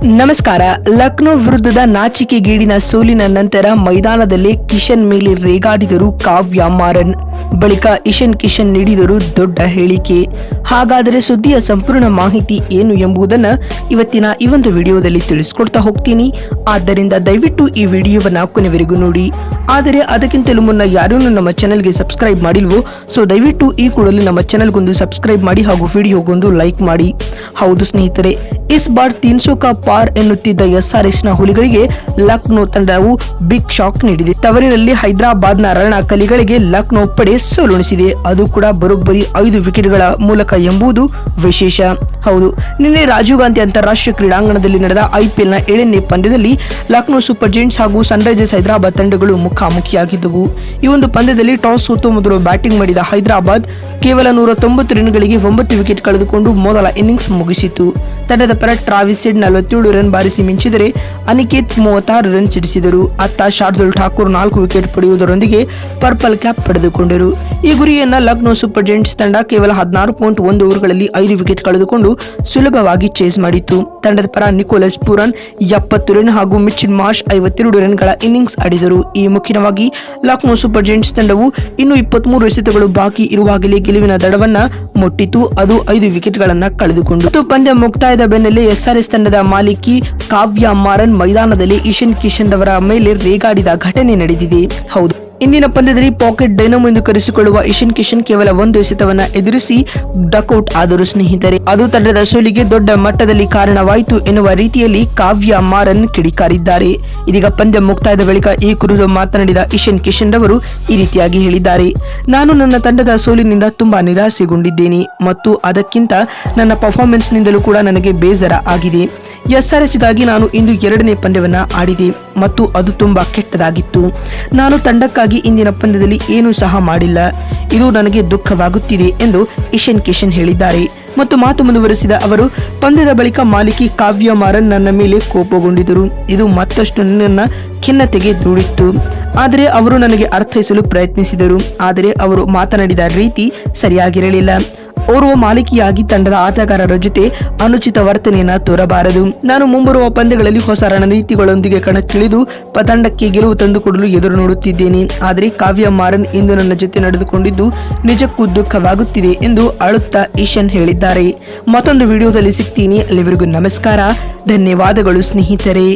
ನಮಸ್ಕಾರ. ಲಕ್ನೋ ವಿರುದ್ಧದ ನಾಚಿಕೆಗೇಡಿನ ಸೋಲಿನ ನಂತರ ಮೈದಾನದಲ್ಲಿ ಕಿಶನ್ ಮೇಲೆ ರೇಗಾಡಿದರು ಕಾವ್ಯ ಮಾರನ್. ಬಳಿಕ ಇಶಾನ್ ಕಿಶನ್ ನೀಡಿದರು ದೊಡ್ಡ ಹೇಳಿಕೆ. ಹಾಗಾದರೆ ಸುದ್ದಿಯ ಸಂಪೂರ್ಣ ಮಾಹಿತಿ ಏನು ಎಂಬುದನ್ನು ಇವತ್ತಿನ ಈ ಒಂದು ವಿಡಿಯೋದಲ್ಲಿ ತಿಳಿಸ್ಕೊಡ್ತಾ ಹೋಗ್ತೀನಿ. ಆದ್ದರಿಂದ ದಯವಿಟ್ಟು ಈ ವಿಡಿಯೋವನ್ನ ಕೊನೆವರೆಗೂ ನೋಡಿ. ಆದರೆ ಅದಕ್ಕಿಂತಲೂ ಮುನ್ನ ಯಾರೂ ನಮ್ಮ ಚಾನೆಲ್ಗೆ ಸಬ್ಸ್ಕ್ರೈಬ್ ಮಾಡಿಲ್ವೋ, ಸೊ ದಯವಿಟ್ಟು ಈ ಕೂಡಲೇ ನಮ್ಮ ಚಾನೆಲ್ಗೊಂದು ಸಬ್ಸ್ಕ್ರೈಬ್ ಮಾಡಿ ಹಾಗೂ ವಿಡಿಯೋಗೊಂದು ಲೈಕ್ ಮಾಡಿ. ಹೌದು ಸ್ನೇಹಿತರೆ, ಇಸ್ ಬಾರ್ 300 ಕಾ ಪಾರ್ ಎನ್ನುತ್ತಿದ್ದ SRH ನ ಹುಲಿಗಳಿಗೆ ಲಕ್ನೋ ತಂಡವು ಬಿಗ್ ಶಾಕ್ ನೀಡಿದೆ. ತವರಿನಲ್ಲಿ ಹೈದರಾಬಾದ್ನ ರಣ ಕಲಿಗಳಿಗೆ ಲಕ್ನೋ ಪಡೆ ಸೋಲುಣಿಸಿದೆ. ಅದು ಕೂಡ ಬರೋಬ್ಬರಿ 5 ವಿಕೆಟ್ಗಳ ಮೂಲಕ ಎಂಬುದು ವಿಶೇಷ. ಹೌದು, ನಿನ್ನೆ ರಾಜೀವ್ ಗಾಂಧಿ ಅಂತಾರಾಷ್ಟ್ರೀಯ ಕ್ರೀಡಾಂಗಣದಲ್ಲಿ ನಡೆದ IPL ನ 7ನೇ ಪಂದ್ಯದಲ್ಲಿ ಲಕ್ನೋ ಸೂಪರ್ ಜೈಂಟ್ಸ್ ಹಾಗೂ ಸನ್ರೈಸರ್ಸ್ ಹೈದರಾಬಾದ್ ತಂಡಗಳು ಮುಖಾಮುಖಿಯಾಗಿದ್ದವು. ಈ ಒಂದು ಪಂದ್ಯದಲ್ಲಿ ಟಾಸ್ ಸೋತು ಮೊದಲು ಬ್ಯಾಟಿಂಗ್ ಮಾಡಿದ ಹೈದರಾಬಾದ್ ಕೇವಲ 190 ರನ್ಗಳಿಗೆ 9 ವಿಕೆಟ್ ಕಳೆದುಕೊಂಡು ಮೊದಲ ಇನ್ನಿಂಗ್ಸ್ ಮುಗಿಸಿತು. ತಂಡದ ಪರ ಟ್ರಾವಿಸ್ ಹೆಡ್ 47 ರನ್ ಬಾರಿಸಿ ಮಿಂಚಿದರೆ ಅನಿಕೇತ್ 36 ರನ್ ಸಿಡಿಸಿದರು. ಅತ್ತ ಶಾರ್ದುಲ್ ಠಾಕೂರ್ 4 ವಿಕೆಟ್ ಪಡೆಯುವುದರೊಂದಿಗೆ ಪರ್ಪಲ್ ಕ್ಯಾಪ್ ಪಡೆದುಕೊಂಡರು. ಈ ಗುರಿಯನ್ನ ಲಕ್ನೋ ಸೂಪರ್ ಜೈಂಟ್ಸ್ ತಂಡ ಕೇವಲ 16.1 ಓವರ್ಗಳಲ್ಲಿ 5 ವಿಕೆಟ್ ಕಳೆದುಕೊಂಡು ಸುಲಭವಾಗಿ ಚೇಸ್ ಮಾಡಿತು. ತಂಡದ ಪರ ನಿಕೋಲಸ್ ಪೂರನ್ 70 ರನ್ ಹಾಗೂ ಮಿಚೆಲ್ ಮಾರ್ಷ್ 52 ರನ್ಗಳ ಇನ್ನಿಂಗ್ಸ್ ಆಡಿದರು. ಈ ಮುಖ್ಯವಾಗಿ ಲಕ್ನೋ ಸೂಪರ್ ಜೈಂಟ್ಸ್ ತಂಡವು ಇನ್ನು 23 ಎಸೆತಗಳು ಬಾಕಿ ಇರುವಾಗಲೇ ಗೆಲುವಿನ ದಡವನ್ನ ಮುಟ್ಟಿತು. ಅದು 5 ವಿಕೆಟ್ಗಳನ್ನ ಕಳೆದುಕೊಂಡು ಪಂದ್ಯ ಮುಕ್ತಾಯದ ಬೆನ್ನಲ್ಲೇ SRH ತಂಡದ ಮಾಲಿಕಿ ಕಾವ್ಯ ಮಾರನ್ ಮೈದಾನದಲ್ಲಿ ಇಶಾನ್ ಕಿಶನ್ ಅವರ ಮೇಲೆ ರೇಗಾಡಿದ ಘಟನೆ ನಡೆದಿದೆ. ಹೌದು, ಇಂದಿನ ಪಂದ್ಯದಲ್ಲಿ ಪಾಕೆಟ್ ಡೈನಮೋ ಎಂದು ಕರೆಸಿಕೊಳ್ಳುವ ಇಶಾನ್ ಕಿಶನ್ ಕೇವಲ 1 ಎಸೆತವನ್ನ ಎದುರಿಸಿ ಡಕ್ಔಟ್ ಆದರು ಸ್ನೇಹಿತರೆ. ಅದು ತಂಡದ ಸೋಲಿಗೆ ದೊಡ್ಡ ಮಟ್ಟದಲ್ಲಿ ಕಾರಣವಾಯಿತು ಎನ್ನುವ ರೀತಿಯಲ್ಲಿ ಕಾವ್ಯ ಮಾರನ್ ಕಿಡಿಕಾರಿದ್ದಾರೆ. ಇದೀಗ ಪಂದ್ಯ ಮುಕ್ತಾಯದ ಬಳಿಕ ಈ ಕುರಿತು ಮಾತನಾಡಿದ ಇಶಾನ್ ಕಿಶನ್ ರವರು ಈ ರೀತಿಯಾಗಿ ಹೇಳಿದ್ದಾರೆ. ನಾನು ನನ್ನ ತಂಡದ ಸೋಲಿನಿಂದ ತುಂಬಾ ನಿರಾಸೆಗೊಂಡಿದ್ದೇನೆ ಮತ್ತು ಅದಕ್ಕಿಂತ ನನ್ನ ಪರ್ಫಾರ್ಮೆನ್ಸ್ ನಿಂದಲೂ ಕೂಡ ನನಗೆ ಬೇಸರ ಆಗಿದೆ. SRH ಗಾಗಿ ನಾನು ಇಂದು 2ನೇ ಪಂದ್ಯವನ್ನ ಆಡಿದೆ ಮತ್ತು ಅದು ತುಂಬಾ ಕೆಟ್ಟದಾಗಿತ್ತು. ನಾನು ತಂಡಕ್ಕಾಗಿ ಇಂದಿನ ಪಂದ್ಯದಲ್ಲಿ ಏನೂ ಸಹ ಮಾಡಿಲ್ಲ. ಇದು ನನಗೆ ದುಃಖವಾಗುತ್ತಿದೆ ಎಂದು ಇಶಾನ್ ಕಿಶನ್ ಹೇಳಿದ್ದಾರೆ. ಮತ್ತು ಮಾತು ಮುಂದುವರೆಸಿದ ಅವರು, ಪಂದ್ಯದ ಬಳಿಕ ಮಾಲಿಕಿ ಕಾವ್ಯ ಮಾರನ್ ನನ್ನ ಮೇಲೆ ಕೋಪಗೊಂಡಿದ್ದರು. ಇದು ಮತ್ತಷ್ಟು ನನ್ನ ಖಿನ್ನತೆಗೆ ದೂಡಿತ್ತು. ಆದರೆ ಅವರು ನನಗೆ ಅರ್ಥೈಸಲು ಪ್ರಯತ್ನಿಸಿದರು. ಆದರೆ ಅವರು ಮಾತನಾಡಿದ ರೀತಿ ಸರಿಯಾಗಿರಲಿಲ್ಲ. ಓರ್ವ ಮಾಲಿಕಿಯಾಗಿ ತಂಡದ ಆಟಗಾರರ ಜೊತೆ ಅನುಚಿತ ವರ್ತನೆಯನ್ನ ತೋರಬಾರದು. ನಾನು ಮುಂಬರುವ ಪಂದ್ಯಗಳಲ್ಲಿ ಹೊಸ ರಣನೀತಿಗಳೊಂದಿಗೆ ಕಣಕ್ಕಿಳಿದು ತಂಡಕ್ಕೆ ಗೆಲುವು ತಂದುಕೊಡಲು ಎದುರು ನೋಡುತ್ತಿದ್ದೇನೆ. ಆದರೆ ಕಾವ್ಯ ಮಾರನ್ ಇಂದು ನನ್ನ ಜೊತೆ ನಡೆದುಕೊಂಡಿದ್ದು ನಿಜಕ್ಕೂ ದುಃಖವಾಗುತ್ತಿದೆ ಎಂದು ಅಳುತ್ತಾ ಇಶಾನ್ ಹೇಳಿದ್ದಾರೆ. ಮತ್ತೊಂದು ವಿಡಿಯೋದಲ್ಲಿ ಸಿಗ್ತೀನಿ. ಅಲ್ಲಿವರೆಗೂ ನಮಸ್ಕಾರ, ಧನ್ಯವಾದಗಳು ಸ್ನೇಹಿತರೆ.